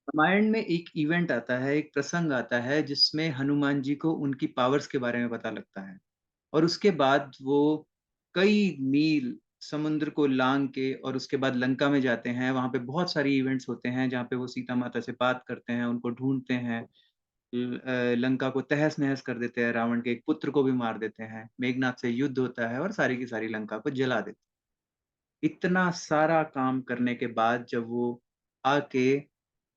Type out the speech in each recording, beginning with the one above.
रामायण में एक इवेंट आता है, एक प्रसंग आता है जिसमें हनुमान जी को उनकी पावर्स के बारे में पता लगता है और उसके बाद वो कई मील समुद्र को लांग के और उसके बाद लंका में जाते हैं। वहाँ पे बहुत सारी इवेंट्स होते हैं जहाँ पे वो सीता माता से बात करते हैं, उनको ढूँढते हैं। लंका को तहस-नहस कर देते हैं, रावण के एक पुत्र को भी मार देते हैं, मेघनाद से युद्ध होता है और सारी की सारी लंका को जला देते हैं। इतना सारा काम करने के बाद जब वो आके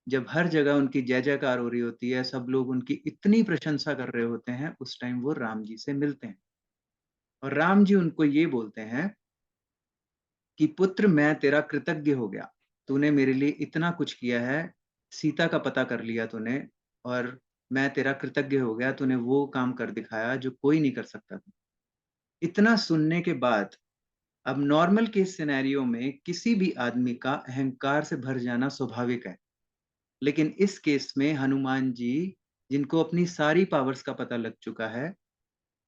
जब हर जगह उनकी जय-जयकार हो रही होती है, सब लोग उनकी इतनी प्रशंसा कर रहे होते हैं, उस टाइम वो राम जी से मिलते हैं और राम जी उनको ये बोलते हैं कि पुत्र मैं तेरा कृतज्ञ हो गया। तूने मेरे लिए इतना कुछ किया है, सीता का पता कर लिया तूने और मैं तेरा कृतज्ञ हो गया, तूने वो काम कर दिखाया जो कोई नहीं कर सकता था। इतना सुनने के बाद अब नॉर्मल केस सिनेरियो में किसी भी आदमी का अहंकार से भर जाना स्वाभाविक है। लेकिन इस केस में हनुमान जी, जिनको अपनी सारी पावर्स का पता लग चुका है,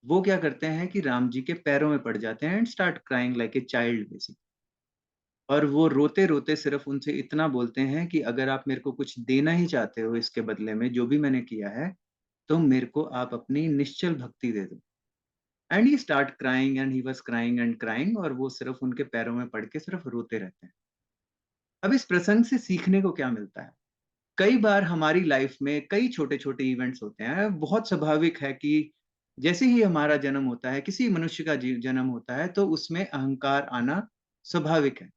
वो क्या करते हैं कि राम जी के पैरों में पड़ जाते हैं and start crying like a child basically. और वो रोते-रोते सिर्फ़ उनसे इतना बोलते हैं कि अगर आप मेरे को कुछ देना ही चाहते हो इसके बदले में जो भी मैंने किया है, तो मेरे को आप अपनी निश्चल भक्ति दे दो। And he start crying and he was crying and crying और वो सिर्फ़ उनके पैरों में पड़ के सिर्फ़ रोते रहते हैं। अब इस प्रसंग से सीखने को क्या मिलता है? कई बार हमारी लाइफ में कई छोटे-छोटे इवेंट्स होते हैं। बहुत स्वाभाविक है कि जैसे ही हमारा जन्म होता है, किसी मनुष्य का जन्म होता है, तो उसमें अहंकार आना स्वाभाविक है।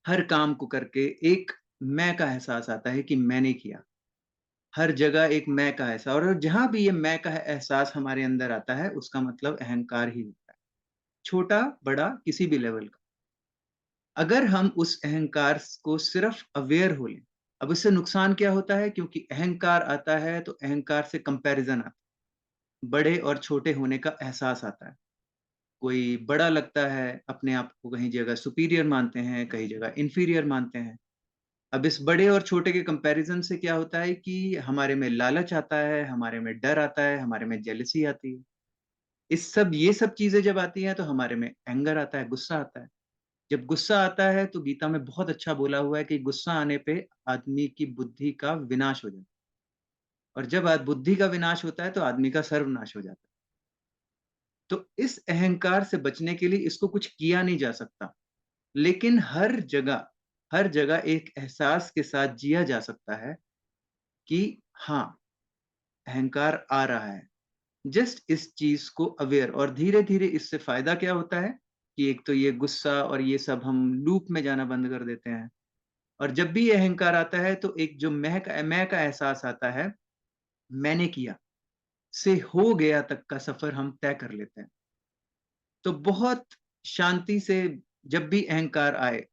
हर काम को करके एक मैं का एहसास आता है कि मैंने किया। हर जगह एक मैं का एहसास और जहाँ भी ये मैं का एहसास हमारे अंदर आता है, उसका मतलब अहंकार ही होता है। छोटा, बड़ा, किसी भी लेवल का। अगर हम उस अहंकार को सिर्फ अवेयर हो लें, अब इससे नुकसान क्या होता है? क्योंकि अहंकार आता है तो अहंकार से कंपैरिजन आता है, बड़े और छोटे होने का एहसास आता है। कोई बड़ा लगता है, अपने आप को कहीं जगह सुपीरियर मानते हैं, कहीं जगह इंफीरियर मानते हैं। अब इस बड़े और छोटे के कंपैरिजन से क्या होता है कि हमारे में लालच आता है, हमारे में डर आता है, हमारे में जेलसी आती है। ये सब चीजें जब आती हैं तो हमारे में एंगर आता है, गुस्सा आता है। जब गुस्सा आता है तो गीता में बहुत अच्छा बोला हुआ है कि गुस्सा आने पे आदमी की बुद्धि का विनाश हो जाता है और जब बुद्धि का विनाश होता है तो आदमी का सर्वनाश हो जाता है। तो इस अहंकार से बचने के लिए इसको कुछ किया नहीं जा सकता, लेकिन हर जगह एक एहसास के साथ जिया जा सकता है कि हाँ, अहंकार आ रहा है। जस्ट इस चीज को अवेयर और धीरे-धीरे इससे फायदा क्या होता है कि एक तो ये गुस्सा और ये सब हम लूप में जाना बंद कर देते हैं। और जब भी ये अहंकार आता है तो एक जो मैं का एहसास आता है, मैंने किया, से हो गया तक का सफर हम तय कर लेते हैं। तो बहुत शांति से जब भी अहंकार आए,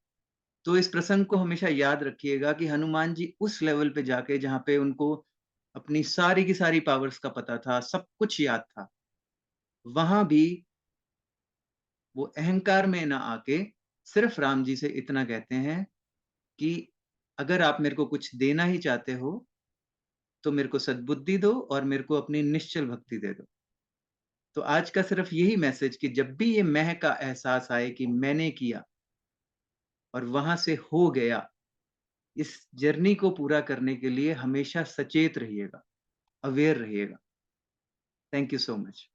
तो इस प्रसंग को हमेशा याद रखिएगा कि हनुमान जी उस लेवल पे जाके जहाँ पे उनको अपनी सारी की सारी पावर्स का पता था, सब कुछ याद था, वहाँ भी वो अहंकार में ना आके सिर्फ राम जी से इतना कहते हैं कि अगर आप मेरे को कुछ देना ही चाहते हो, तो मेरे को सद्बुद्धि दो और मेरे को अपनी निश्चल भक्ति दे दो। तो आज का सिर्फ यही मैसेज कि जब भी ये मैं का एहसास आए कि मैंने किया और वहां से हो गया, इस जर्नी को पूरा करने के लिए हमेशा सचेत रहिएगा, अवेयर रहिएगा। Thank you so much.